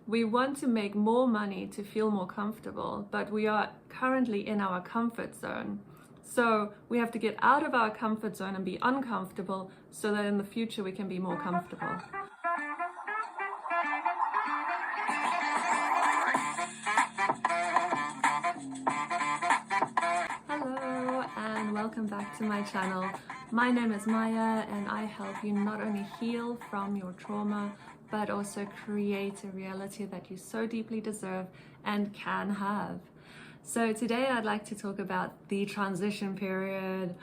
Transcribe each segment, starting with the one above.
we want to make more money to feel more comfortable, but we are currently in our comfort zone. So we have to get out of our comfort zone and be uncomfortable so that in the future we can be more comfortable. Hello and welcome back to my channel. My name is Maya and I help you not only heal from your trauma but also create a reality that you so deeply deserve and can have. So today I'd like to talk about the transition period.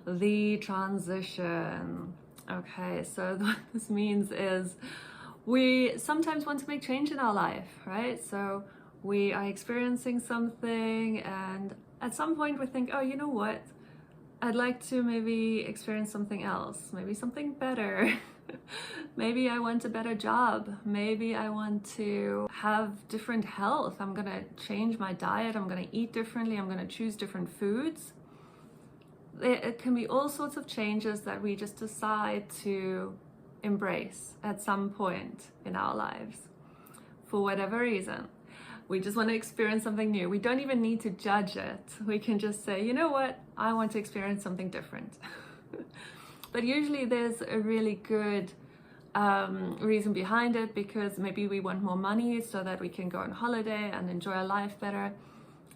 The transition. Okay, so what this means is we sometimes want to make change in our life, right? So we are experiencing something and at some point we think, oh, you know what? I'd like to maybe experience something else, maybe something better. Maybe I want a better job. Maybe I want to have different health. I'm gonna change my diet. I'm gonna eat differently. I'm gonna choose different foods. It can be all sorts of changes that we just decide to embrace at some point in our lives for whatever reason. We just want to experience something new. We don't even need to judge it. We can just say, you know what? I want to experience something different. But usually there's a really good reason behind it, because maybe we want more money so that we can go on holiday and enjoy our life better,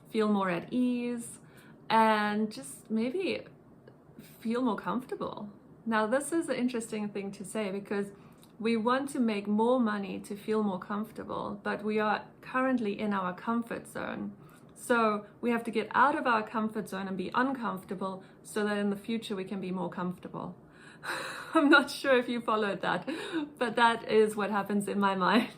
feel more at ease, and just maybe feel more comfortable. Now, this is an interesting thing to say because we want to make more money to feel more comfortable, but we are currently in our comfort zone. So we have to get out of our comfort zone and be uncomfortable so that in the future we can be more comfortable. I'm not sure if you followed that, but that is what happens in my mind.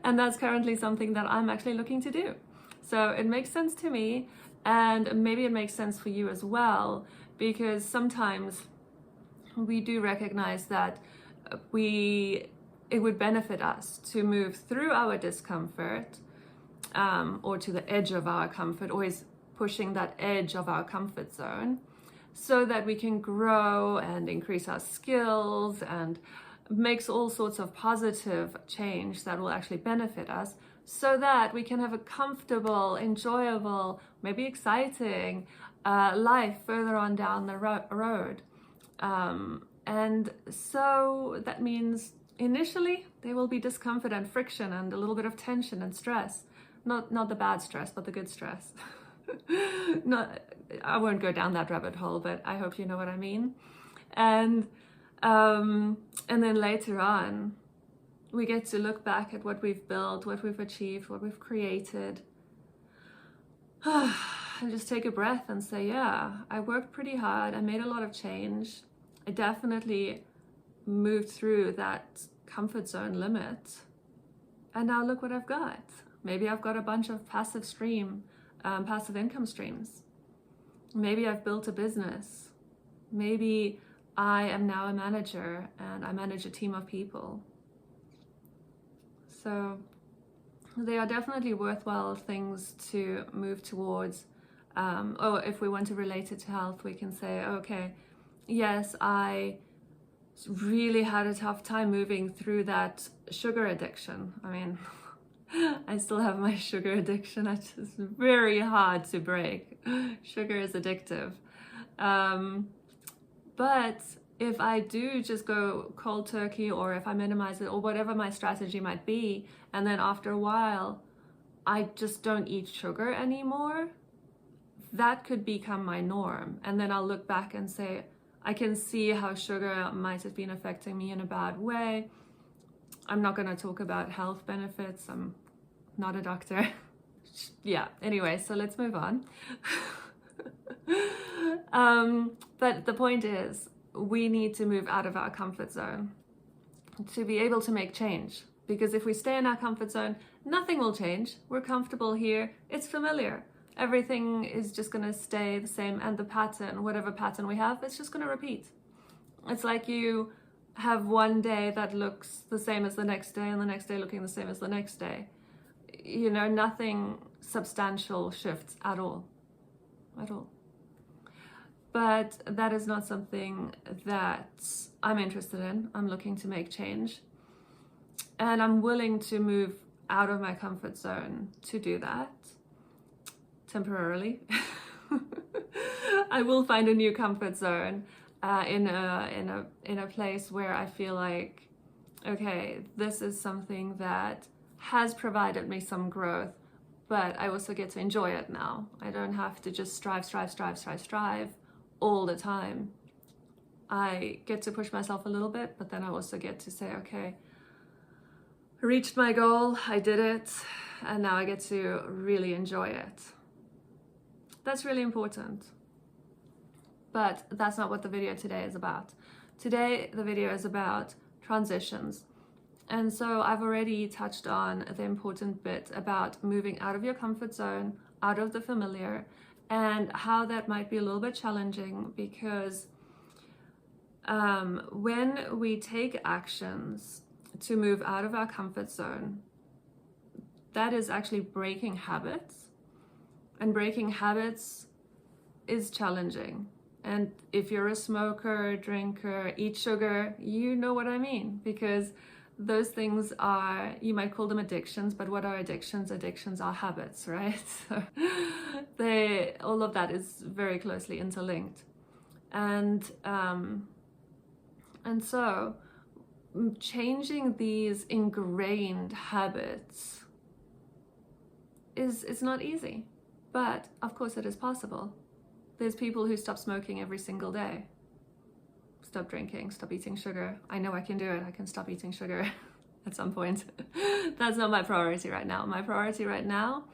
And that's currently something that I'm actually looking to do. So it makes sense to me, and maybe it makes sense for you as well, because sometimes we do recognize that it would benefit us to move through our discomfort, or to the edge of our comfort, always pushing that edge of our comfort zone, so that we can grow and increase our skills and makes all sorts of positive change that will actually benefit us, so that we can have a comfortable, enjoyable, maybe exciting life further on down the road. And so that means initially there will be discomfort and friction and a little bit of tension and stress. Not the bad stress, but the good stress. I won't go down that rabbit hole, but I hope you know what I mean. And then later on, we get to look back at what we've built, what we've achieved, what we've created. And just take a breath and say, yeah, I worked pretty hard. I made a lot of change. I definitely moved through that comfort zone limit. And now look what I've got. Maybe I've got a bunch of passive income streams. Maybe I've built a business. Maybe I am now a manager and I manage a team of people. So they are definitely worthwhile things to move towards. Or if we want to relate it to health, we can say, okay, yes, I really had a tough time moving through that sugar addiction. I mean, I still have my sugar addiction. It's just very hard to break. Sugar is addictive. But if I do just go cold turkey, or if I minimize it, or whatever my strategy might be, and then after a while, I just don't eat sugar anymore, that could become my norm. And then I'll look back and say, I can see how sugar might have been affecting me in a bad way. I'm not going to talk about health benefits. I'm not a doctor. Yeah, anyway, so let's move on. But the point is, we need to move out of our comfort zone to be able to make change. Because if we stay in our comfort zone, nothing will change. We're comfortable here. It's familiar. Everything is just going to stay the same, and the pattern, whatever pattern we have, it's just going to repeat. It's like you have one day that looks the same as the next day, and the next day looking the same as the next day. You know, nothing substantial shifts at all. But that is not something that I'm interested in. I'm looking to make change. And I'm willing to move out of my comfort zone to do that temporarily. I will find a new comfort zone in a place where I feel like, okay, this is something that has provided me some growth, but I also get to enjoy it now. I don't have to just strive all the time. I get to push myself a little bit, but then I also get to say, okay, I reached my goal, I did it, and now I get to really enjoy it. That's really important. But that's not what the video today is about. Today, the video is about transitions. And so I've already touched on the important bit about moving out of your comfort zone, out of the familiar, and how that might be a little bit challenging because when we take actions to move out of our comfort zone, that is actually breaking habits, and breaking habits is challenging. And if you're a smoker, drinker, eat sugar, you know what I mean, because those things are, you might call them addictions, but what are addictions? Addictions are habits, right? So all of that is very closely interlinked. And so changing these ingrained habits it's not easy, but of course it is possible. There's people who stop smoking every single day, stop drinking, stop eating sugar. I know I can do it. I can stop eating sugar at some point. That's not my priority right now. My priority right now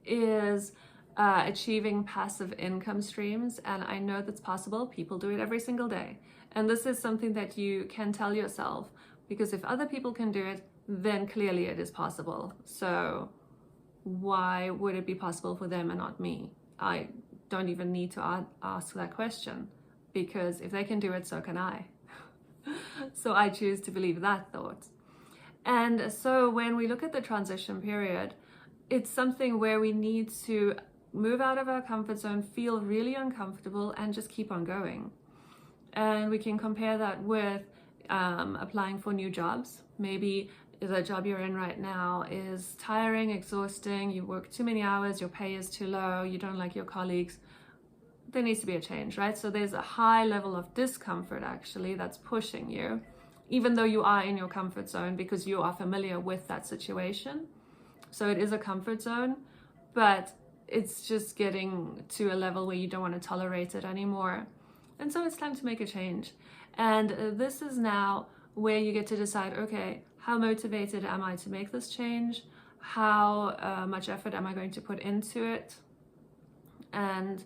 is achieving passive income streams, and I know that's possible. People do it every single day. And this is something that you can tell yourself, because if other people can do it, then clearly it is possible. So why would it be possible for them and not me? I don't even need to ask that question, because if they can do it, so can I. So I choose to believe that thought. And so when we look at the transition period, it's something where we need to move out of our comfort zone, feel really uncomfortable, and just keep on going. And we can compare that with applying for new jobs. Maybe the job you're in right now is tiring, exhausting, you work too many hours, your pay is too low, you don't like your colleagues. There needs to be a change, right? So there's a high level of discomfort actually that's pushing you, even though you are in your comfort zone because you are familiar with that situation. So it is a comfort zone, but it's just getting to a level where you don't want to tolerate it anymore. And so it's time to make a change. And this is now where you get to decide, okay, how motivated am I to make this change? How much effort am I going to put into it? And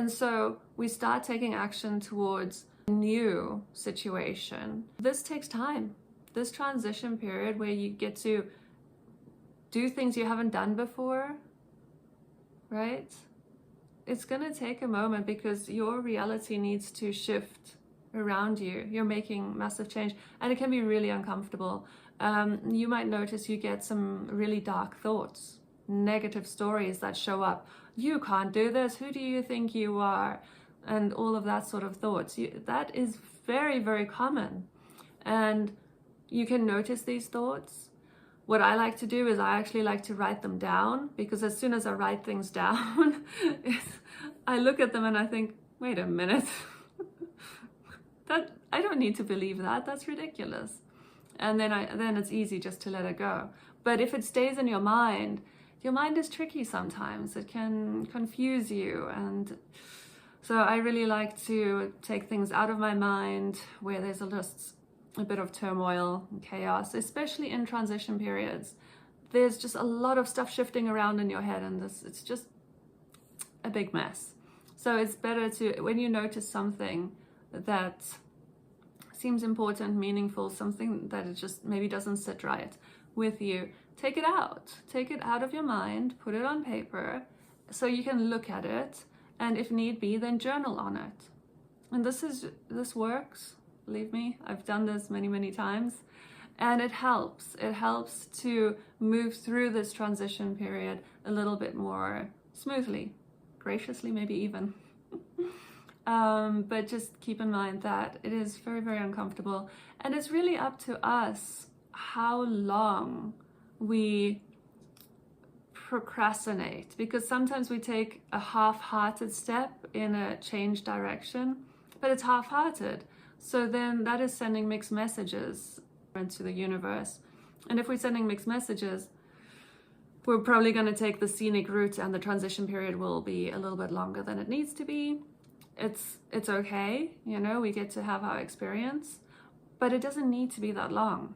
so we start taking action towards a new situation. This takes time. This transition period where you get to do things you haven't done before, right? It's gonna take a moment because your reality needs to shift around you. You're making massive change, and it can be really uncomfortable. You might notice you get some really dark thoughts, negative stories that show up. You can't do this. Who do you think you are? And all of that sort of thoughts. That is very, very common. And you can notice these thoughts. What I like to do is I actually like to write them down, because as soon as I write things down, I look at them and I think, wait a minute, I don't need to believe that. That's ridiculous. And then it's easy just to let it go. But if it stays in your mind is tricky sometimes. It can confuse you. And so I really like to take things out of my mind where there's just a bit of turmoil and chaos, especially in transition periods. There's just a lot of stuff shifting around in your head, and it's just a big mess. So it's better to, when you notice something that seems important, meaningful, something that it just maybe doesn't sit right with you, take it out of your mind, put it on paper so you can look at it, and if need be, then journal on it. And this works. Believe me, I've done this many, many times, and it helps. It helps to move through this transition period a little bit more smoothly, graciously, maybe even. But just keep in mind that it is very, very uncomfortable, and it's really up to us how long we procrastinate, because sometimes we take a half-hearted step in a change direction, but it's half-hearted. So then that is sending mixed messages into the universe. And if we're sending mixed messages, we're probably going to take the scenic route, and the transition period will be a little bit longer than it needs to be. It's okay, you know, we get to have our experience, but it doesn't need to be that long.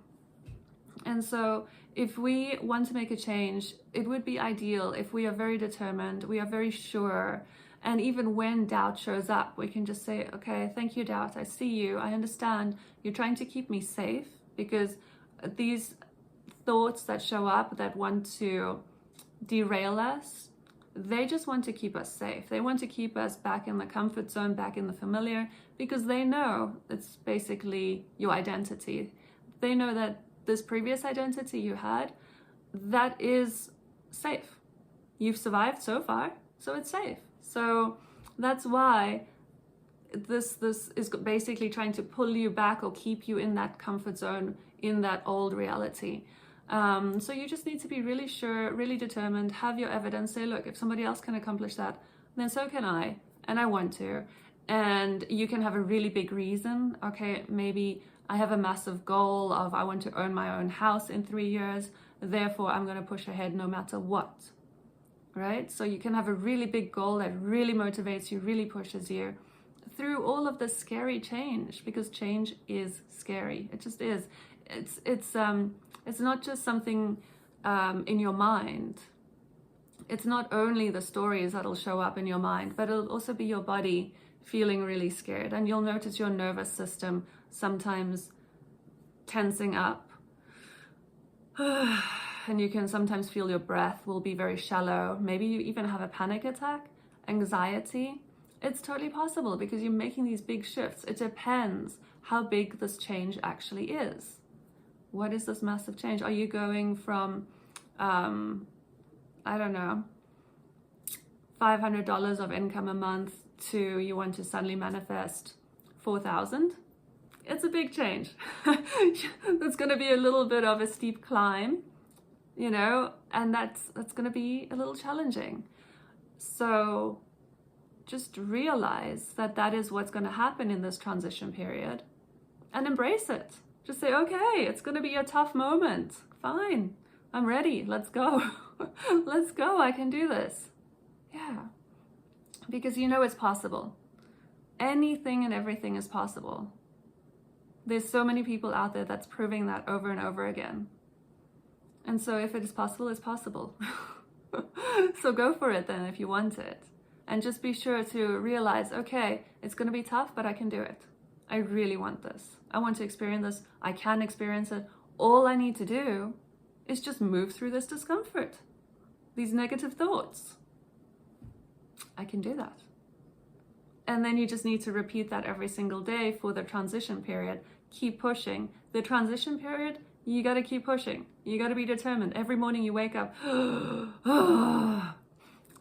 And so if we want to make a change, it would be ideal if we are very determined, we are very sure, and even when doubt shows up, we can just say, okay, thank you, doubt, I see you, I understand, you're trying to keep me safe, because these thoughts that show up that want to derail us, they just want to keep us safe. They want to keep us back in the comfort zone, back in the familiar, because they know it's basically your identity. They know that this previous identity you had, that is safe. You've survived so far, so it's safe. So that's why this is basically trying to pull you back or keep you in that comfort zone, in that old reality. So you just need to be really sure, really determined, have your evidence, say, look, if somebody else can accomplish that, then so can I, and I want to. And you can have a really big reason. Okay, maybe I have a massive goal of I want to own my own house in 3 years, therefore I'm going to push ahead no matter what, right? So you can have a really big goal that really motivates you, really pushes you through all of this scary change, because change is scary. It just is. It's not just something in your mind. It's not only the stories that'll show up in your mind, but it'll also be your body feeling really scared. And you'll notice your nervous system sometimes tensing up. And you can sometimes feel your breath will be very shallow. Maybe you even have a panic attack, anxiety. It's totally possible, because you're making these big shifts. It depends how big this change actually is. What is this massive change? Are you going from, I don't know, $500 of income a month to you want to suddenly manifest 4,000? It's a big change. It's going to be a little bit of a steep climb, you know, and that's going to be a little challenging. So just realize that that is what's going to happen in this transition period, and embrace it. Just say, okay, it's going to be a tough moment. Fine. I'm ready. Let's go. Let's go. I can do this. Yeah. Because you know it's possible. Anything and everything is possible. There's so many people out there that's proving that over and over again. And so if it is possible, it's possible. So go for it then if you want it. And just be sure to realize, okay, it's going to be tough, but I can do it. I really want this. I want to experience this. I can experience it. All I need to do is just move through this discomfort, these negative thoughts. I can do that. And then you just need to repeat that every single day for the transition period. Keep pushing. The transition period, you got to keep pushing. You got to be determined. Every morning you wake up,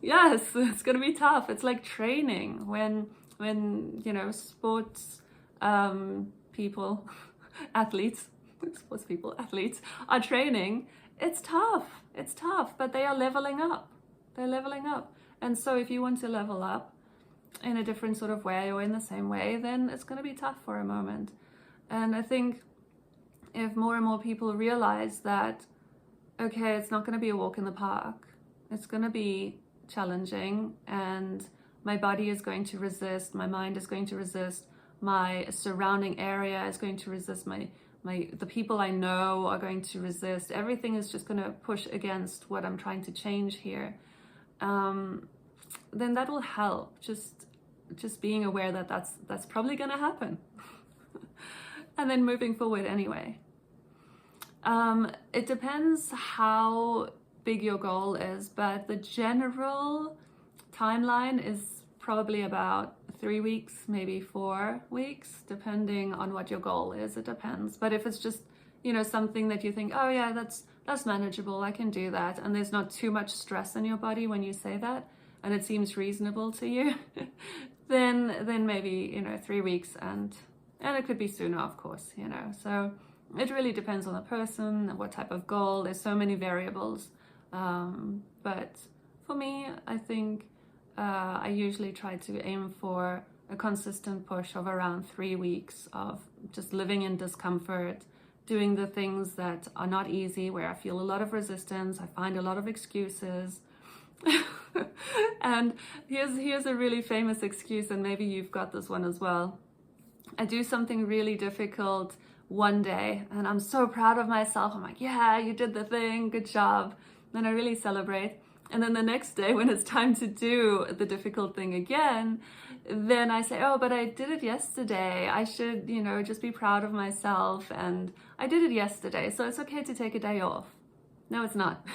yes, it's going to be tough. It's like training when you know, sports people, athletes are training. It's tough, but they are leveling up. They're leveling up. And so if you want to level up in a different sort of way or in the same way, then it's going to be tough for a moment. And I think if more and more people realize that, okay, it's not going to be a walk in the park, it's going to be challenging, and my body is going to resist, my mind is going to resist, my surrounding area is going to resist, the people I know are going to resist, everything is just going to push against what I'm trying to change here, then that will help. Just being aware that that's probably going to happen. And then moving forward anyway. It depends how big your goal is, but the general timeline is probably about 3 weeks, maybe 4 weeks, depending on what your goal is. It depends. But if it's just, you know, something that you think, oh yeah, that's manageable, I can do that, and there's not too much stress in your body when you say that, and it seems reasonable to you, then maybe, you know, 3 weeks, and it could be sooner, of course, you know. So It really depends on the person and what type of goal. There's so many variables. But for me, I think I usually try to aim for a consistent push of around 3 weeks of just living in discomfort, doing the things that are not easy, where I feel a lot of resistance, I find a lot of excuses. And here's a really famous excuse, and maybe you've got this one as well. I do something really difficult one day and I'm so proud of myself. I'm like, yeah, you did the thing, good job. Then I really celebrate. And then the next day when it's time to do the difficult thing again, then I say, oh, but I did it yesterday. I should, just be proud of myself. And I did it yesterday, so it's okay to take a day off. No, it's not.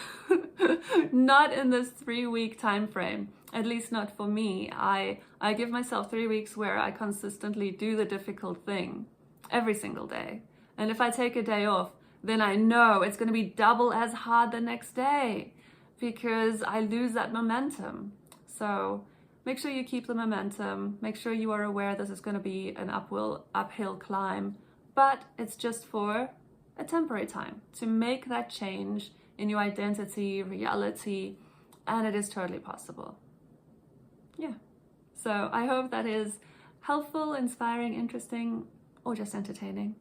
Not in this 3-week time frame. At least not for me. I give myself 3 weeks where I consistently do the difficult thing every single day. And if I take a day off, then I know it's going to be double as hard the next day because I lose that momentum. So make sure you keep the momentum. Make sure you are aware this is going to be an uphill climb, but it's just for a temporary time to make that change in your identity, reality, and it is totally possible. Yeah. So I hope that is helpful, inspiring, interesting, or just entertaining.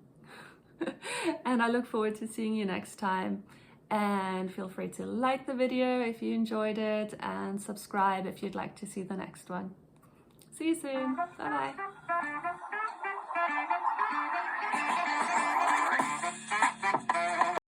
And I look forward to seeing you next time. And feel free to like the video if you enjoyed it and subscribe if you'd like to see the next one. See you soon. Bye bye.